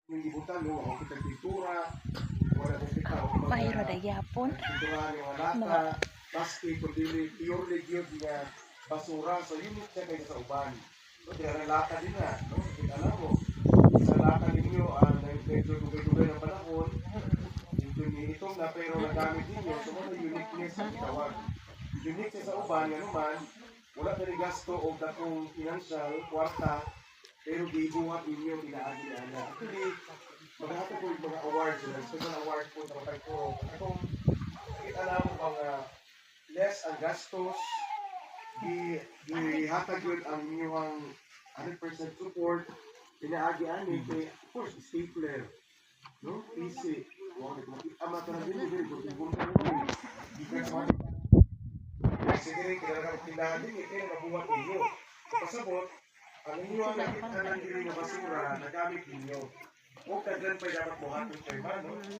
yung ibutan no, o kita pintura, wala kong kita o Mayro na yapon. pinturahan yung lata, plastic, o dili, purely yun nga basura, so yun yung siya kayo sa uban. So, kaya lata din na, no? Alam mo, sa lata ninyo, medyo dugay-dugay ng panahon, itong na pero nagamit ninyo, so ano uniqueness ang itawag. Unique siya sa uban, nga naman, wala na rin gasto o dakong financial, kwarta, pero gibuhat ninyo, pinaagi-ana. Actually, maghahatid po yung mga awards, special awards po sa kay Puro. Itong, kita na mo mga less ang gastos, ihatag yun ang inyong 100% support, pinaagi-ani, kay, of course, stapler, no? Easy. Ama ka na din, sige rin, kailangan tindahan din, kaya nabuhat ninyo. Pasabot, ang inyo ang nakita ng diri na basura, nagamit ninyo. Huwag ka dyan pa dapat buhatin kayo, no?